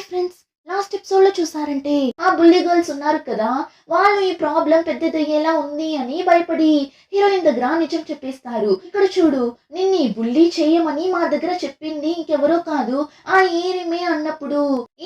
Hi friends, last episode లో చూసారంటే ఆ బుల్లి గర్ల్స్ ఉన్నారు కదా, వాళ్ళు ఈ ప్రాబ్లం పెద్దదయ్యేలా ఉంది అని భయపడి హీరోయిన్ దగ్గర నిజం చెప్పేస్తారు. ఇక్కడ చూడు, నిన్ని బుల్లి చేయమని మా దగ్గర చెప్పింది ఇంకెవరో కాదు, ఆ ఏరిమే అన్నప్పుడు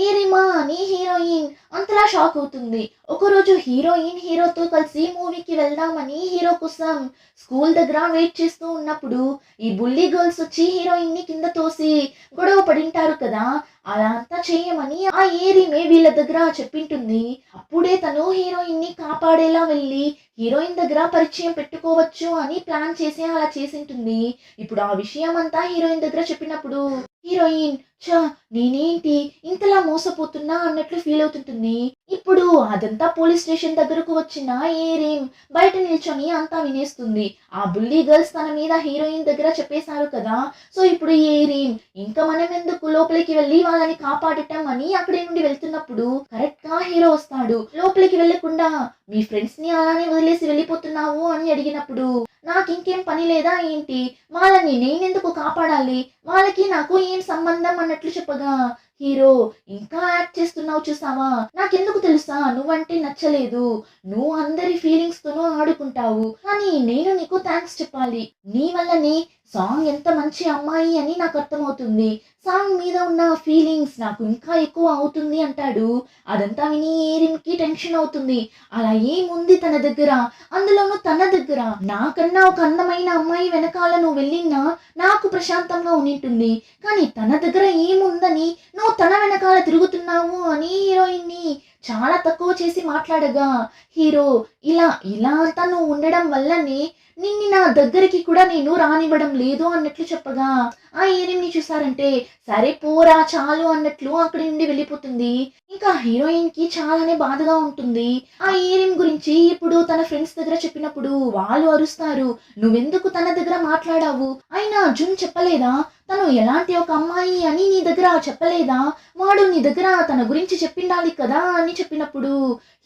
ఏరిమా అని హీరోయిన్ అంతలా షాక్ అవుతుంది. ఒకరోజు హీరోయిన్ హీరోతో కలిసి మూవీకి వెళ్దామని హీరో కోసం స్కూల్ దగ్గర వెయిట్ చేస్తూ ఉన్నప్పుడు ఈ బుల్లి గర్ల్స్ వచ్చి హీరోయిన్ ని కింద తోసి గొడవ పడింటారు కదా. అలా అంతా చేయమని ఆ ఏరిమే వీళ్ళ దగ్గర చెప్పింటుంది. అప్పుడే తను హీరోయిన్ ని కాపాడేలా వెళ్ళి హీరోయిన్ దగ్గర పరిచయం పెట్టుకోవచ్చు అని ప్లాన్ చేసి అలా చేసింటుంది. ఇప్పుడు ఆ విషయం అంతా హీరోయిన్ దగ్గర చెప్పినప్పుడు హీరోయిన్ చా నేనేంటి ఇంతలా మోసపోతున్నా అన్నట్లు ఫీల్ అవుతుంటుంది. ఇప్పుడు అదంతా పోలీస్ స్టేషన్ దగ్గరకు వచ్చిన ఏరిమ్ బయట నిల్చొని అంతా వినేస్తుంది. ఆ బుల్లి గర్ల్స్ తన మీద హీరోయిన్ దగ్గర చెప్పేశారు కదా. సో ఇప్పుడు ఏరిమ్ ఇంకా మనం ఎందుకు లోపలికి వెళ్ళి వాళ్ళని కాపాడటం అని అక్కడి నుండి వెళ్తున్నప్పుడు కరెక్ట్ గా హీరో వస్తాడు. లోపలికి వెళ్లకుండా మీ ఫ్రెండ్స్ ని అలానే వదిలేసి వెళ్ళిపోతున్నావు అని అడిగినప్పుడు నాకు ఇంకేం పని లేదా ఏంటి, వాళ్ళని నేనెందుకు కాపాడాలి, వాళ్ళకి నాకు ఏం సంబంధం అన్నట్లు చెప్పగా హీరో ఇంకా యాక్ట్ చేస్తున్నావు చూసావా, నాకెందుకు తెలుసా నువ్వంటే నచ్చలేదు, నువ్వు అందరి ఫీలింగ్స్ తోనూ ఆడుకుంటావు, కానీ నేను నీకు థ్యాంక్స్ చెప్పాలి, నీ వల్లనే సాంగ్ ఎంత మంచి అమ్మాయి అని నాకు అర్థమవుతుంది, సాంగ్ మీద ఉన్న ఫీలింగ్స్ నాకు ఇంకా ఎక్కువ అవుతుంది అంటాడు. అదంతా విని ఏరిమ్కి టెన్షన్ అవుతుంది. అలా ఏముంది తన దగ్గర, అందులోనూ తన దగ్గర నాకన్నా ఒక అందమైన అమ్మాయి వెనకాల నువ్వు వెళ్ళినా నాకు ప్రశాంతంగా ఉండింటుంది, కానీ తన దగ్గర ఏముందని నువ్వు తన వెనకాల తిరుగుతున్నావు అని హీరోయిన్ ని చాలా తక్కువ చేసి మాట్లాడగా హీరో ఇలా ఇలా అంతా నువ్వు ఉండడం వల్లనే నిన్ను నా దగ్గరికి కూడా నేను రానివ్వడం లేదు అన్నట్లు చెప్పగా ఆ ఏరిమ్ ని చూసారంటే సరే పోరా చాలు అన్నట్లు అక్కడి నుండి వెళ్ళిపోతుంది. ఇంకా హీరోయిన్ కి చాలానే బాధగా ఉంటుంది. ఆ ఏరిమ్ గురించి ఇప్పుడు తన ఫ్రెండ్స్ దగ్గర చెప్పినప్పుడు వాళ్ళు అరుస్తారు, నువ్వెందుకు తన దగ్గర మాట్లాడావు, అయినా జున్ చెప్పలేదా తను ఎలాంటి ఒక అమ్మాయి అని, నీ దగ్గర చెప్పలేదా, వాడు నీ దగ్గర తన గురించి చెప్పిండాలి కదా అని చెప్పినప్పుడు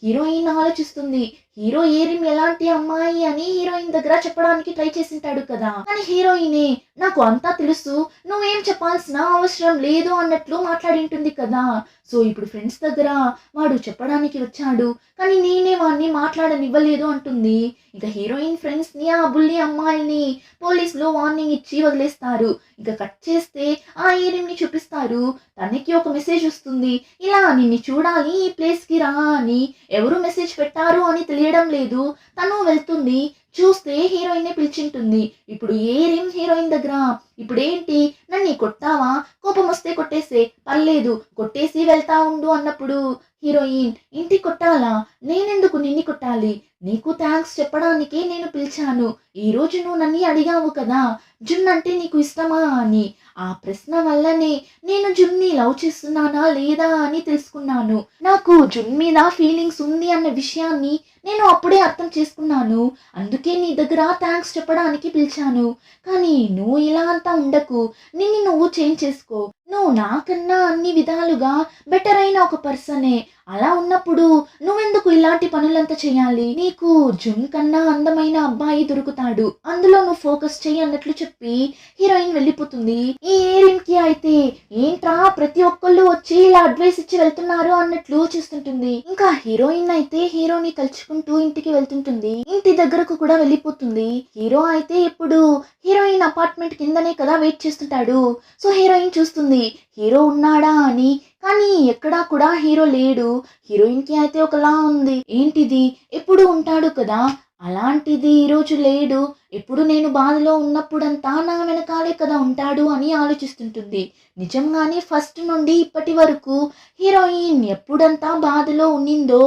హీరోయిన్ ఆలోచిస్తుంది. హీరో ఏరిమ్ ఎలాంటి అమ్మాయి అని హీరోయిన్ దగ్గర చెప్పడానికి ట్రై చేసింటాడు కదా, కానీ హీరోయినే నాకు అంతా తెలుసు, నువ్వేం చెప్పాల్సిన అవసరం లేదు అన్నట్లు మాట్లాడింటుంది కదా. సో ఇప్పుడు ఫ్రెండ్స్ దగ్గర వాడు చెప్పడానికి వచ్చాడు కానీ నేనే వాడిని మాట్లాడనివ్వలేదు అంటుంది. ఇక హీరోయిన్ ఫ్రెండ్స్ ని ఆ బుల్లి అమ్మాయిని పోలీసులు వార్నింగ్ ఇచ్చి వదిలేస్తారు. ఇక కట్ చేస్తే ఆ ఏరిమ్ ని చూపిస్తారు. తనకి ఒక మెసేజ్ వస్తుంది, ఇలా నిన్ను చూడాలి ఈ ప్లేస్ కి రా అని, ఎవరు మెసేజ్ పెట్టారు అని తెలియడం లేదు. తను వెళ్తుంది, చూస్తే హీరోయిన్ నే పిలిచింటుంది. ఇప్పుడు ఏరిమ్ హీరోయిన్ దగ్గర ఇప్పుడేంటి నన్ను కొట్టావా, కోపం వస్తే కొట్టేసే పర్లేదు కొట్టేసి వెళ్తా ఉండు అన్నప్పుడు హీరోయిన్ ఇంటి కొట్టాలా, నేనెందుకు నిన్ని కొట్టాలి, నీకు థ్యాంక్స్ చెప్పడానికి నేను పిలిచాను, ఈ రోజు నువ్వు నన్ను అడిగావు కదా జున్ అంటే నీకు ఇష్టమా అని, ఆ ప్రశ్న వల్లనే నేను జున్ని లవ్ చేస్తున్నానా లేదా అని తెలుసుకున్నాను, నాకు జున్ మీద ఫీలింగ్స్ ఉంది అన్న విషయాన్ని నేను అప్పుడే అర్థం చేసుకున్నాను, అందుకే నీ దగ్గర థ్యాంక్స్ చెప్పడానికి పిలిచాను, కానీ నువ్వు ఇలా అంతా ఉండకు, నిన్ను నువ్వు చేంజ్ చేసుకో, నువ్వు నాకన్నా అన్ని విధాలుగా బెటర్ అయిన ఒక పర్సనే, అలా ఉన్నప్పుడు నువ్వెందుకు ఇలాంటి పనులంతా చేయాలి, నీకు జున్ కన్నా అందమైన అబ్బాయి దొరుకుతాడు, అందులో నువ్వు ఫోకస్ చెయ్యి అన్నట్లు చెప్పి హీరోయిన్ వెళ్ళిపోతుంది. ఈ ఏరిమ్ కి అయితే ఏంట్రా ప్రతి ఒక్కళ్ళు వచ్చి ఇలా అడ్వైస్ ఇచ్చి వెళ్తున్నారు అన్నట్లు చూస్తుంటుంది. ఇంకా హీరోయిన్ అయితే హీరోని తలుచుకుంటూ ఇంటికి వెళ్తుంటుంది. ఇంటి దగ్గరకు కూడా వెళ్ళిపోతుంది. హీరో అయితే ఇప్పుడు హీరోయిన్ అపార్ట్మెంట్ కిందనే కదా వెయిట్ చేస్తుంటాడు. సో హీరోయిన్ చూస్తుంది హీరో ఉన్నాడా అని, కానీ ఎక్కడా కూడా హీరో లేడు. హీరోయిన్ కి అయితే ఒకలా ఉంది, ఏంటిది ఎప్పుడు ఉంటాడు కదా అలాంటిది ఈరోజు లేడు, ఎప్పుడు నేను బాధలో ఉన్నప్పుడంతా నా వెనకాలే కదా ఉంటాడు అని ఆలోచిస్తుంటుంది. నిజంగానే ఫస్ట్ నుండి ఇప్పటి వరకు హీరోయిన్ ఎప్పుడంతా బాధలో ఉన్నిందో,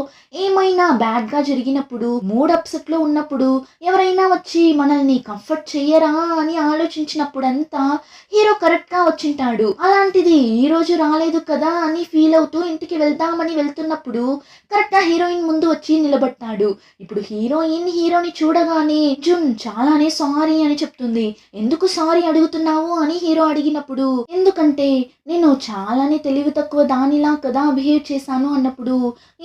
ఏమైనా బ్యాడ్ గా జరిగినప్పుడు మూడ్ అప్సెట్ లో ఉన్నప్పుడు ఎవరైనా వచ్చి మనల్ని కంఫర్ట్ చెయ్యరా అని ఆలోచించినప్పుడంతా హీరో కరెక్ట్ గా వచ్చింటాడు. అలాంటిది ఈ రోజు రాలేదు కదా అని ఫీల్ అవుతూ ఇంటికి వెళ్దామని వెళ్తున్నప్పుడు కరెక్ట్ గా హీరోయిన్ ముందు వచ్చి నిలబడతాడు. ఇప్పుడు హీరోయిన్ హీరోని చూడగానే జున్ చాలానే సారీ అని చెప్తుంది. ఎందుకు సారీ అడుగుతున్నావు అని హీరో అడిగినప్పుడు ఎందుకంటే నేను చాలానే తెలివి తక్కువ దానిలా కదా బిహేవ్ చేశాను అన్నప్పుడు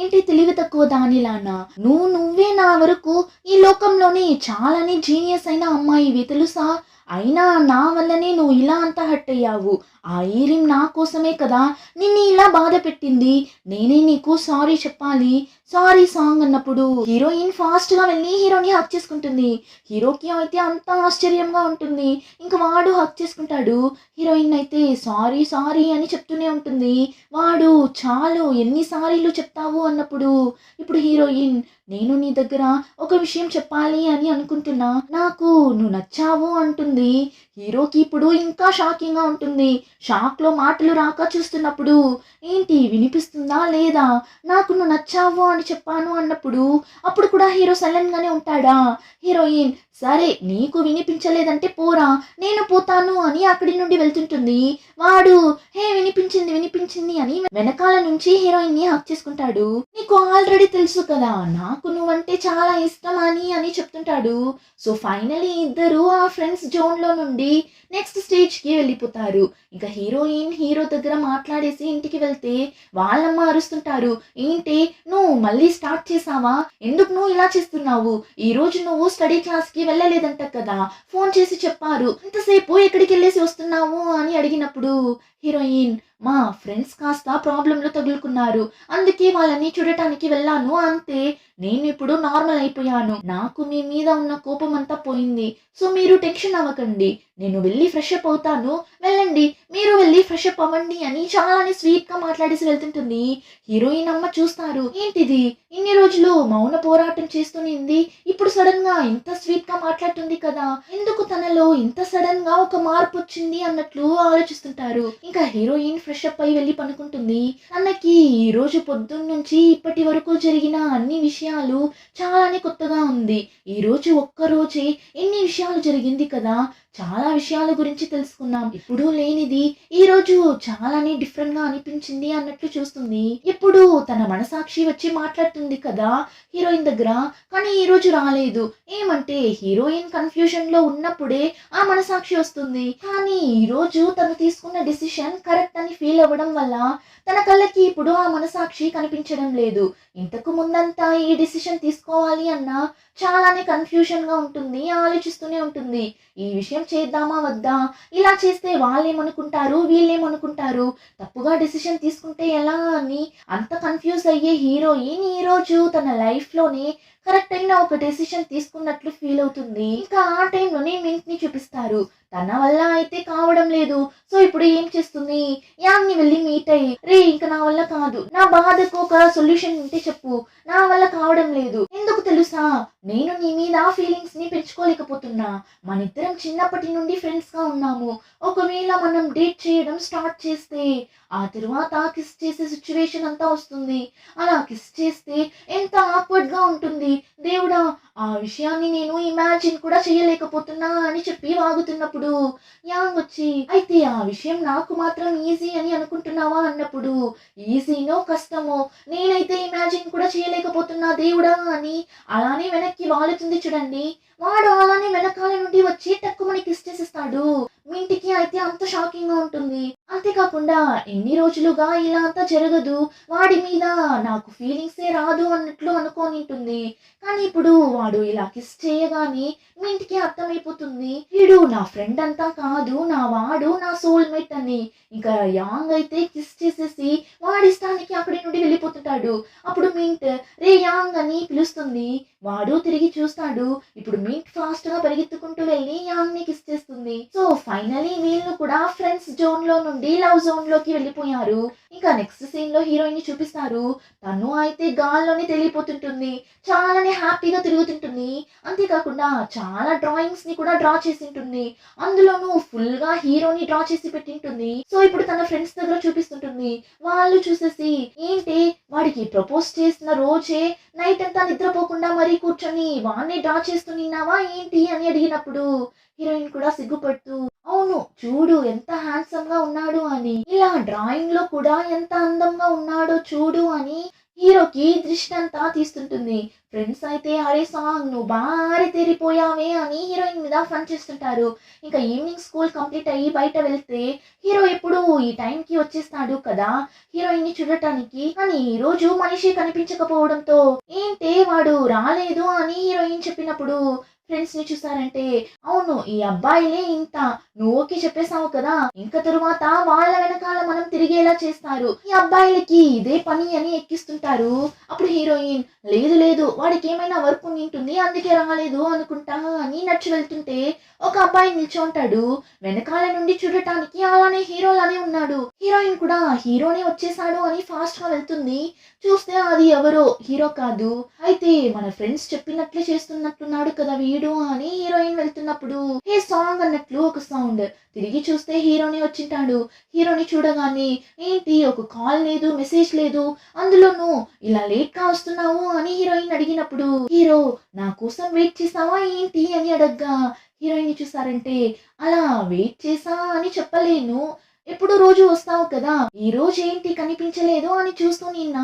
ఏంటి తెలివి తక్కువ దానిలానా, నువ్వే నా వరకు ఈ లోకంలోనే చాలానే జీనియస్ అయిన అమ్మాయివి తెలుసా, అయినా నా వల్లనే నువ్వు ఇలా అంతా హర్ట్ అయ్యావు, ఆ ఇయరింగ్ నా కోసమే కదా నిన్ను ఇలా బాధ పెట్టింది. నేనే నీకు సారీ చెప్పాలి. సారీ సాంగ్ అన్నప్పుడు హీరోయిన్ ఫాస్ట్ గా వెళ్ళి హీరోని హక్ చేసుకుంటుంది. హీరోకి అయితే అంత ఆశ్చర్యంగా ఉంటుంది. ఇంక వాడు హక్ చేసుకుంటాడు. హీరోయిన్ అయితే సారీ సారీ అని చెప్తూనే ఉంటుంది. వాడు చాలు ఎన్ని సారీలు చెప్తావు అన్నప్పుడు ఇప్పుడు హీరోయిన్ నేను నీ దగ్గర ఒక విషయం చెప్పాలి అని అనుకుంటున్నా. నాకు నువ్వు నచ్చావు అంటుంది. హీరోకి ఇప్పుడు ఇంకా షాకింగ్ గా ఉంటుంది. షాక్ లో మాటలు రాక చూస్తున్నప్పుడు ఏంటి వినిపిస్తుందా లేదా? నాకు నువ్వు నచ్చావు అని చెప్పాను అన్నప్పుడు అప్పుడు కూడా హీరో సైలెంట్ గానే ఉంటాడా? హీరోయిన్ సరే నీకు వినిపించలేదంటే పోరా నేను పోతాను అని అక్కడి నుండి వెళ్తుంటుంది. వాడు హే వినిపించింది వినిపించింది అని వెనకాల నుంచి హీరోయిన్ ని హక్ చేసుకుంటాడు. నీకు ఆల్రెడీ తెలుసు కదా నాకు నువ్వంటే చాలా ఇష్టం అని చెప్తుంటాడు. సో ఫైనలీ ఇద్దరు ఆ ఫ్రెండ్స్ జోన్ లో నుండి నెక్స్ట్ స్టేజ్ కి వెళ్ళిపోతారు. ఇంకా హీరోయిన్ హీరో దగ్గర మాట్లాడేసి ఇంటికి వెళ్తే వాళ్ళమ్మ అరుస్తుంటారు. ఏంటి నువ్వు మళ్ళీ స్టార్ట్ చేసావా? ఎందుకు నువ్వు ఇలా చేస్తున్నావు? ఈ రోజు నువ్వు స్టడీ క్లాస్ కి వెళ్ళలేదంట కదా, ఫోన్ చేసి చెప్పారు. ఇంతసేపు ఎక్కడికి వెళ్ళేసి వస్తున్నావు అని అడిగినప్పుడు హీరోయిన్ మా ఫ్రెండ్స్ కాస్త ప్రాబ్లంలో తగులుకున్నారు, అందుకే వాళ్ళని చూడటానికి వెళ్ళాను అంతే. నేను ఇప్పుడు నార్మల్ అయిపోయాను. నాకు మీ మీద ఉన్న కోపం అంతా పోయింది. సో మీరు టెన్షన్ అవ్వకండి. నేను వెళ్ళి ఫ్రెష్ అప్ అవుతాను. వెళ్ళండి మీరు వెళ్ళి ఫ్రెష్ అప్ అవ్వండి అని చాలానే స్వీట్ గా మాట్లాడేసి వెళ్తుంటుంది. హీరోయిన్ అమ్మ చూస్తారు. ఏంటిది ఇన్ని రోజులు మౌన పోరాటం చేస్తునింది, ఇప్పుడు సడన్ గా ఇంత స్వీట్ గా మాట్లాడుతుంది కదా, ఎందుకు తనలో ఇంత సడన్ గా ఒక మార్పు వచ్చింది అన్నట్లు ఆలోచిస్తుంటారు. ఇంకా హీరోయిన్ ఫ్రెష్ అప్ అయి వెళ్ళి పనుకుంటుంది. తనకి ఈ రోజు పొద్దున్న నుంచి ఇప్పటి వరకు జరిగిన అన్ని విషయాలు చాలానే కొత్తగా ఉంది. ఈ రోజు ఒక్క రోజే ఎన్ని విషయాలు జరిగింది కదా, చాలా విషయాల గురించి తెలుసుకున్నాం. ఇప్పుడు లేనిది ఈ రోజు చాలానే డిఫరెంట్ గా అనిపించింది అన్నట్లు చూస్తుంది. ఇప్పుడు తన మనసాక్షి వచ్చి మాట్లాడుతుంది కదా హీరోయిన్ దగ్గర, కానీ ఈ రోజు రాలేదు. ఏమంటే హీరోయిన్ కన్ఫ్యూజన్ లో ఉన్నప్పుడే ఆ మనసాక్షి వస్తుంది. కానీ ఈ రోజు తను తీసుకున్న డిసిషన్ కరెక్ట్ అని ఫీల్ అవ్వడం వల్ల తన కళ్ళకి ఇప్పుడు ఆ మనసాక్షి కనిపించడం లేదు. ఇంతకు ముందంతా ఈ డిసిషన్ తీసుకోవాలి అన్నా చాలానే కన్ఫ్యూజన్ గా ఉంటుంది, ఆలోచిస్తూనే ఉంటుంది. ఈ విషయం చేద్దామా వద్దా, ఇలా చేస్తే వాళ్ళేమనుకుంటారు వీళ్ళేమనుకుంటారు, తప్పుగా డిసిషన్ తీసుకుంటే ఎలా అని అంత కన్ఫ్యూజ్ అయ్యే హీరోయిన్ ఈ రోజు తన లైఫ్ లోనే కరెక్ట్ అయిన ఒక డెసిషన్ తీసుకున్నట్లు ఫీల్ అవుతుంది. ఇంకా ఆ టైంలోనే మింట్ ని చూపిస్తారు. తన వల్ల అయితే కావడం లేదు. సో ఇప్పుడు ఏం చేస్తుంది, యాంగ్ ని వెళ్ళి మీట్ అయ్యి రే ఇంకా నా వల్ల కాదు, నా బాధకు ఒక సొల్యూషన్ ఉంటే చెప్పు, నా వల్ల కావడం లేదు. ఎందుకు తెలుసా, నేను నీ మీద ఫీలింగ్స్ ని పెంచుకోలేకపోతున్నా. మనిద్దరం చిన్నప్పటి నుండి ఫ్రెండ్స్ గా ఉన్నాము. ఒకవేళ మనం డేట్ చేయడం స్టార్ట్ చేస్తే ఆ తర్వాత కిస్ చేసే సిచ్యువేషన్ అంతా వస్తుంది. అలా కిస్ చేస్తే ఎంత ఆక్వర్డ్ గా ఉంటుంది దేవుడా, ఆ విషయాన్ని నేను ఇమాజిన్ కూడా చేయలేకపోతున్నా అని చెప్పి వాగుతున్నప్పుడు యాంగ్ వచ్చి అయితే ఆ విషయం నాకు మాత్రం ఈజీ అని అనుకుంటున్నావా అన్నప్పుడు ఈజీనో కష్టమో నేనైతే ఇమాజిన్ కూడా చేయలేకపోతున్నా దేవుడా అని అలానే వెనక్కి వాలుతుంది చూడండి. వాడు అలానే వెనకాల నుండి వచ్చి టక్కుమని కిస్ చేసేస్తాడు. మింటికి అయితే అంత షాకింగ్ గా ఉంటుంది. అంతేకాకుండా ఎన్ని రోజులుగా ఇలా అంతా జరగదు, వాడి మీద నాకు ఫీలింగ్సే రాదు అన్నట్లు అనుకోనింటుంది. కానీ ఇప్పుడు వాడు ఇలా కిస్ చేయగానే మింటికి అర్థమైపోతుంది వీడు నా ఫ్రెండ్ అంతా కాదు, నా వాడు నా సోల్మేట్ అని. ఇంకా యాంగ్ అయితే కిస్ చేసేసి వాడి ఇష్టానికి అక్కడి నుండి వెళ్ళిపోతుంటాడు. అప్పుడు మింట్ రే యాంగ్ అని పిలుస్తుంది. వాడు తిరిగి చూస్తాడు. ఇప్పుడు మింట్ ఫాస్ట్ గా పరిగెత్తుకుంటూ వెళ్ళి యాంగ్ ని కిస్ చేస్తుంది. సో ఫైనలీ వీళ్ళు కూడా ఫ్రెండ్స్ జోన్ లో నుండి లవ్ జోన్ లోకి వెళ్ళిపోయారు. ఇంకా నెక్స్ట్ సీన్ లో హీరోయిన్ ని చూపిస్తారు. తను అయితే గాల్లోనే తెలియపోతుంటుంది, చాలానే హ్యాపీగా తిరుగుతుంటుంది. అంతేకాకుండా చాలా డ్రాయింగ్స్ ని కూడా డ్రా చేసి ఉంటుంది. అందులోనూ ఫుల్ గా హీరోని డ్రా చేసి పెట్టింటుంది. సో ఇప్పుడు తన ఫ్రెండ్స్ దగ్గర చూపిస్తుంటుంది. వాళ్ళు చూసేసి ఏంటి వాడికి ప్రపోజ్ చేసిన రోజే నైట్ అంతా నిద్రపోకుండా మరీ కూర్చొని వాడిని డ్రా చేస్తున్నావా ఏంటి అని అడిగినప్పుడు హీరోయిన్ కూడా సిగ్గుపడుతూ అవును చూడు ఎంత హ్యాండ్సమ్ గా ఉన్నాడు అని, ఇలా డ్రాయింగ్ లో కూడా ఎంత అందంగా ఉన్నాడో చూడు అని హీరోకి దృష్టి అంతా తీస్తుంటుంది. ఫ్రెండ్స్ అయితే అరే సాంగ్ నువ్వు బాగా తెరిపోయావే అని హీరోయిన్ మీద ఫన్ చేస్తుంటారు. ఇంకా ఈవినింగ్ స్కూల్ కంప్లీట్ అయ్యి బయట వెళ్తే హీరో ఎప్పుడు ఈ టైంకి వచ్చేస్తాడు కదా హీరోయిన్ ని చూడటానికి. కానీ ఈ రోజు మనిషి కనిపించకపోవడంతో ఏంటే వాడు రాలేదు అని హీరోయిన్ చెప్పినప్పుడు ఫ్రెండ్స్ ని చూసారంటే అవును ఈ అబ్బాయిలే ఇంత, నువ్వు ఓకే చెప్పేసావు కదా, ఇంకా తరువాత వాళ్ళ వెనకాల మనం తిరిగేలా చేస్తారు, ఈ అబ్బాయిలకి ఇదే పని అని ఎక్కిస్తుంటారు. అప్పుడు హీరోయిన్ లేదు లేదు వాడికి ఏమైనా వర్క్ ఉంటుంది అందుకే రాలేదు అనుకుంటా అని నడిచి వెళ్తుంటే ఒక అబ్బాయి నిల్చోంటాడు. వెనకాల నుండి చూడటానికి అలానే హీరోలానే ఉన్నాడు. హీరోయిన్ కూడా హీరోనే వచ్చేసాడు అని ఫాస్ట్ గా వెళ్తుంది. చూస్తే అది ఎవరో హీరో కాదు. అయితే మన ఫ్రెండ్స్ చెప్పినట్లే చేస్తున్నట్టున్నాడు కదా వీడు అని హీరోయిన్ వెళ్తున్నప్పుడు హే సాంగ్ అన్నట్లు ఒక సౌండ్. తిరిగి చూస్తే హీరోని వచ్చింటాడు. హీరోని చూడగానే ఏంటి ఒక కాల్ లేదు మెసేజ్ లేదు, అందులోనూ ఇలా లేట్ గా వస్తున్నావు అని హీరోయిన్ అడిగినప్పుడు హీరో నా కోసం వెయిట్ చేసావా ఏంటి అని అడగ్గా హీరోయిన్ చూసారంటే అలా వెయిట్ చేసా అని చెప్పలేను, ఎప్పుడు రోజు వస్తావు కదా, ఈ రోజు ఏంటి కనిపించలేదు అని చూస్తూ నిన్న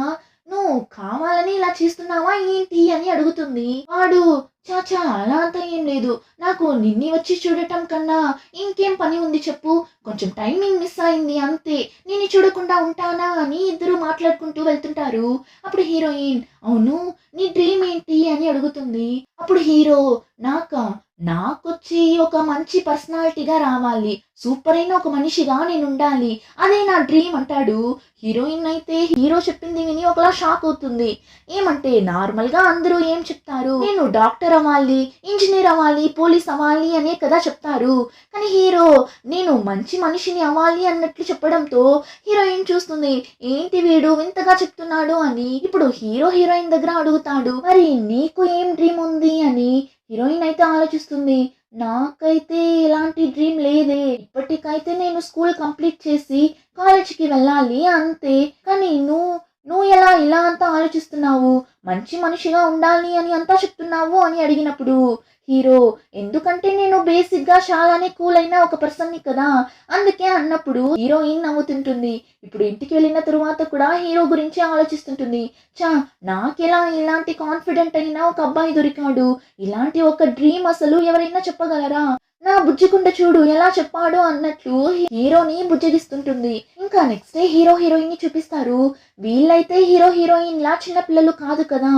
నువ్వు కావాలని ఇలా చేస్తున్నావా ఏంటి అని అడుగుతుంది. వాడు చాచా అలా అంతా ఏం లేదు, నాకు నిన్ని వచ్చి చూడటం కన్నా ఇంకేం పని ఉంది చెప్పు, కొంచెం టైమింగ్ మిస్ అయింది అంతే, నిన్ను చూడకుండా ఉంటానా అని ఇద్దరు మాట్లాడుకుంటూ వెళ్తుంటారు. అప్పుడు హీరోయిన్ అవును నీ డ్రీమ్ ఏంటి అని అడుగుతుంది. అప్పుడు హీరో నాకా నాకొచ్చి ఒక మంచి పర్సనాలిటీగా రావాలి, సూపర్ అయిన ఒక మనిషిగా నేను ఉండాలి, అదే నా డ్రీమ్ అంటాడు. హీరోయిన్ అయితే హీరో చెప్పింది విని ఒకలా షాక్ అవుతుంది. ఏమంటే నార్మల్ గా అందరూ ఏం చెప్తారు, నేను డాక్టర్ అవ్వాలి ఇంజనీర్ అవ్వాలి పోలీస్ అవ్వాలి అనే కదా చెప్తారు, కానీ హీరో నేను మంచి మనిషిని అవ్వాలి అన్నట్లు చెప్పడంతో హీరోయిన్ చూస్తుంది ఏంటి వీడు వింతగా చెప్తున్నాడు అని. ఇప్పుడు హీరో హీరోయిన్ దగ్గర అడుగుతాడు మరి నీకు ఏం డ్రీమ్ ఉంది అని. హీరోయిన్ అయితే ఆలోచిస్తుంది నాకైతే ఎలాంటి డ్రీమ్ లేదే, ఇప్పటికైతే నేను స్కూల్ కంప్లీట్ చేసి కాలేజీకి వెళ్ళాలి అంతే, కానీ నువ్వు ఎలా ఇలా అంతా ఆలోచిస్తున్నావు, మంచి మనిషిగా ఉండాలి అని అంతా చెప్తున్నావు అని అడిగినప్పుడు హీరో ఎందుకంటే నేను బేసిక్ గా చాలానే కూల్ అయిన ఒక పర్సన్ ని కదా అందుకే అన్నప్పుడు హీరోయిన్ నవ్వుతుంటుంది. ఇప్పుడు ఇంటికి వెళ్ళిన తరువాత కూడా హీరో గురించి ఆలోచిస్తుంటుంది. చా నాకెలా ఇలాంటి కాన్ఫిడెంట్ అయిన ఒక అబ్బాయి దొరికాడు, ఇలాంటి ఒక డ్రీమ్ అసలు ఎవరైనా చెప్పగలరా, నా బుజ్జికుండ చూడు ఎలా చెప్పాడు అన్నట్లు హీరోని బుజ్జగిస్తుంటుంది. ఇంకా నెక్స్ట్ డే హీరో హీరోయిన్ ని చూపిస్తారు. వీళ్ళైతే హీరో హీరోయిన్ లా చిన్న పిల్లలు కాదు కదా,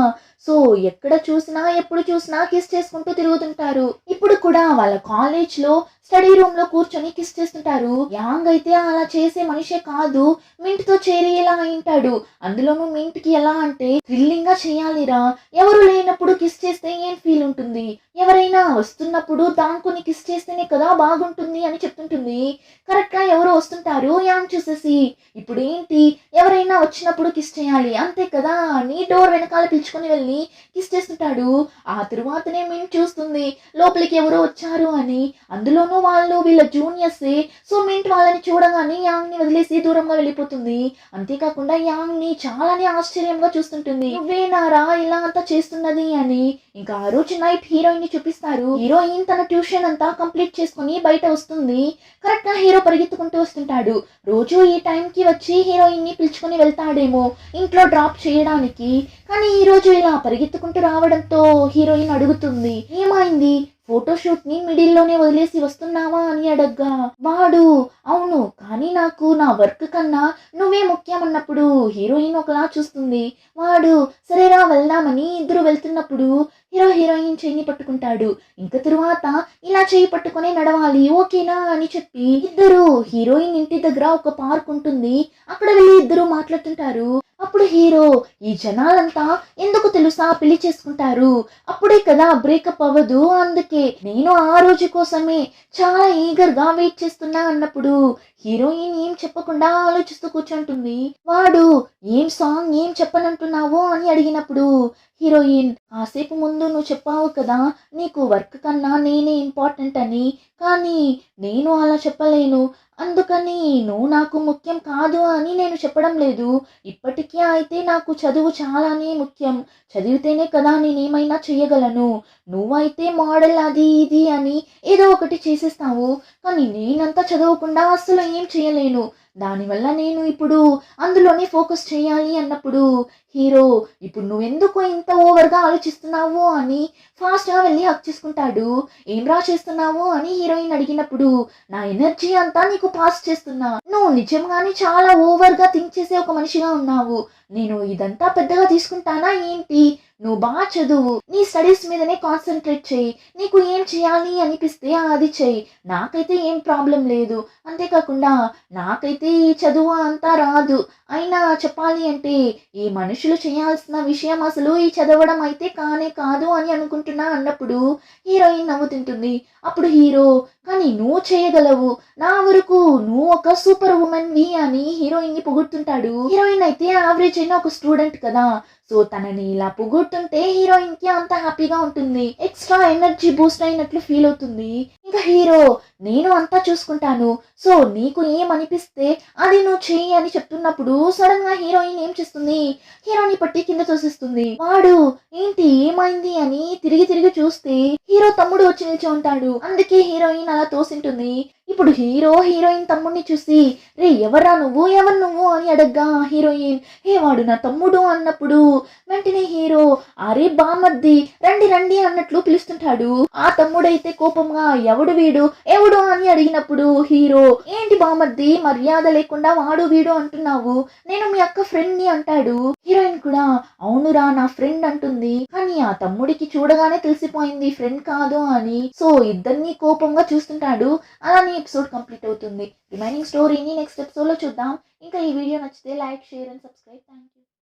సో ఎక్కడ చూసినా ఎప్పుడు చూసినా కిస్ చేసుకుంటూ తిరుగుతుంటారు. ఇప్పుడు కూడా వాళ్ళ కాలేజ్ లో స్టడీ రూమ్ లో కూర్చొని కిస్ చేస్తుంటారు. యాంగ్ అయితే అలా చేసే మనిషే కాదు, మింట్ తో చేరేలా అయింటాడు. అందులోనూ మింట్ కి ఎలా అంటే థ్రిల్లింగ్ గా చేయాలిరా, ఎవరు లేనప్పుడు కిస్ చేస్తే ఏం ఫీల్ ఉంటుంది, ఎవరైనా వస్తున్నప్పుడు దాంకుని కిస్ చేస్తేనే కదా బాగుంటుంది అని చెప్తుంటుంది. కరెక్ట్ గా ఎవరు వస్తుంటారు యాంగ్ చూసేసి ఇప్పుడు ఏంటి ఎవరైనా వచ్చినప్పుడు కిస్ చేయాలి అంతే కదా అని డోర్ వెనకాల పిలుచుకొని వెళ్ళి కిస్ చేస్తుంటాడు. ఆ తరువాతనే మింట్ చూస్తుంది లోపలికి ఎవరో వచ్చారు అని, అందులోనూ వాళ్ళు వీళ్ళ జూనియర్సే. సో మింట్ వాళ్ళని చూడగానే యాంగ్ ని వదిలేసి దూరంగా వెళ్ళిపోతుంది. అంతేకాకుండా యాంగ్ ని చాలానే ఆశ్చర్యంగా చూస్తుంటుంది, నువ్వేనారా ఇలా అంతా చేస్తున్నది అని. ఇంకా ఆ రోజు నైట్ హీరోయిన్ ని చూపిస్తారు. హీరోయిన్ తన ట్యూషన్ అంతా కంప్లీట్ చేసుకుని బయట వస్తుంది. కరెక్ట్ గా హీరో పరిగెత్తుకుంటూ వస్తుంటాడు. రోజు ఈ టైం కి వచ్చి హీరోయిన్ ని పిలుచుకొని వెళ్తాడేమో ఇంట్లో డ్రాప్ చేయడానికి, కానీ ఈ రోజు ఇలా పరిగెత్తుకుంటూ రావడంతో హీరోయిన్ అడుగుతుంది ఏమైంది, ఫోటోషూట్ ని మిడిల్ లోనే వదిలేసి వస్తున్నావా అని అడగ్గా వాడు అవును కానీ నాకు నా వర్క్ కన్నా నువ్వే ముఖ్యం అన్నప్పుడు హీరోయిన్ ఒకలా చూస్తుంది. వాడు సరేరా వెళ్దామని ఇద్దరు వెళ్తున్నప్పుడు హీరో హీరోయిన్ చెయ్యి పట్టుకుంటాడు. ఇంకా తరువాత ఇలా చెయ్యి పట్టుకుని నడవాలి ఓకేనా అని చెప్పి ఇద్దరు హీరోయిన్ ఇంటి దగ్గర ఒక పార్క్ ఉంటుంది అక్కడ వెళ్ళి ఇద్దరు మాట్లాడుతుంటారు. అప్పుడు హీరో ఈ జనాలంతా ఎందుకు తెలుసా పెళ్లి చేసుకుంటారు, అప్పుడే కదా బ్రేకప్ అవ్వదు, అందుకే నేను ఆ రోజు కోసమే చాలా ఈగర్ గా వెయిట్ చేస్తున్నా అన్నప్పుడు హీరోయిన్ ఏం చెప్పకుండా ఆలోచిస్తూ కూర్చుంటుంది. వాడు ఏం సాంగ్ ఏం చెప్పనంటున్నావు అని అడిగినప్పుడు హీరోయిన్ కాసేపు ముందు నువ్వు చెప్పావు కదా నీకు వర్క్ కన్నా నేనే ఇంపార్టెంట్ అని, కానీ నేను అలా చెప్పలేను, అందుకని నువ్వు నాకు ముఖ్యం కాదు అని నేను చెప్పడం లేదు, ఇప్పటికీ అయితే నాకు చదువు చాలానే ముఖ్యం, చదివితేనే కదా నేనేమైనా చెయ్యగలను, నువ్వైతే మోడల్ అది ఇది అని ఏదో ఒకటి చేసేస్తావు, కానీ నేనంతా చదవకుండా అస్సలు ఏం చేయలేను, దానివల్ల నేను ఇప్పుడు అందులోనే ఫోకస్ చేయాలి అన్నప్పుడు హీరో ఇప్పుడు నువ్వెందుకు ఇంత ఓవర్గా ఆలోచిస్తున్నావు అని ఫాస్ట్గా వెళ్ళి హక్ చేసుకుంటాడు. ఏం రా చేస్తున్నావు అని హీరోయిన్ అడిగినప్పుడు నా ఎనర్జీ అంతా నీకు పాస్ చేస్తున్నా, నువ్వు నిజంగానే చాలా ఓవర్గా థింక్ చేసే ఒక మనిషిగా ఉన్నావు, నేను ఇదంతా పెద్దగా తీసుకుంటానా ఏంటి? నువ్వు బాగా చదువు, నీ స్టడీస్ మీదనే కాన్సన్ట్రేట్ చెయ్యి, నీకు ఏం చేయాలి అనిపిస్తే అది చెయ్యి, నాకైతే ఏం ప్రాబ్లం లేదు. అంతేకాకుండా నాకైతే ఈ చదువు అంతా రాదు. అయినా చెప్పాలి అంటే ఈ మనుషులు చేయాల్సిన విషయం అసలు ఈ చదవడం అయితే కానే కాదు అని అనుకుంటున్నా అన్నప్పుడు హీరోయిన్ నవ్వుతుంటుంది. అప్పుడు హీరో, కానీ నువ్వు చేయగలవు, నా వరకు నువ్వు ఒక సూపర్ ఉమెన్వి అని హీరోయిన్ ని పొగుడుతుంటాడు. హీరోయిన్ అయితే యావరేజ్ అయిన ఒక స్టూడెంట్ కదా, సో తనని ఇలా పొగుడుతుంటే హీరోయిన్ కి అంత హ్యాపీగా ఉంటుంది, ఎక్స్ట్రా ఎనర్జీ బూస్ట్ అయినట్లు ఫీల్ అవుతుంది. ఇంకా హీరో, నేను అంతా చూసుకుంటాను, సో నీకు ఏమనిపిస్తే అది నువ్వు చెయ్యి అని చెప్తున్నప్పుడు సడన్ గా హీరోయిన్ ఏం చేస్తుంది, హీరోని పట్టి కింద తోసేస్తుంది. వాడు ఏంటి ఏమైంది అని తిరిగి తిరిగి చూస్తే హీరో తమ్ముడు వచ్చి నిల్చో ఉంటాడు. అందుకే హీరోయిన్ అలా తోసింటుంది. ఇప్పుడు హీరో హీరోయిన్ తమ్ముడిని చూసి, రే ఎవరా నువ్వు, ఎవరు నువ్వు అని అడగ్గా హీరోయిన్, హే వాడు నా తమ్ముడు అన్నప్పుడు వెంటనే హీరో, అరే బామర్ది రండి రండి అన్నట్లు పిలుస్తుంటాడు. ఆ తమ్ముడైతే కోపంగా, ఎవడు వీడు ఎవడు అని అడిగినప్పుడు హీరో, ఏంటి బామర్ది మర్యాద లేకుండా వాడు వీడు అంటున్నావు, నేను మీ అక్క ఫ్రెండ్ ని అంటాడు. హీరోయిన్ కూడా, అవునురా నా ఫ్రెండ్ అంటుంది, కానీ ఆ తమ్ముడికి చూడగానే తెలిసిపోయింది ఫ్రెండ్ కాదు అని. సో ఇద్దరిని కోపంగా చూస్తుంటాడు. అలానే ఎపిసోడ్ కంప్లీట్ అవుతుంది. రిమైనింగ్ స్టోరీని నెక్స్ట్ ఎపిసోడ్ లో చూద్దాం. ఇంకా ఈ వీడియో నచ్చితే like, share and subscribe. Thank you.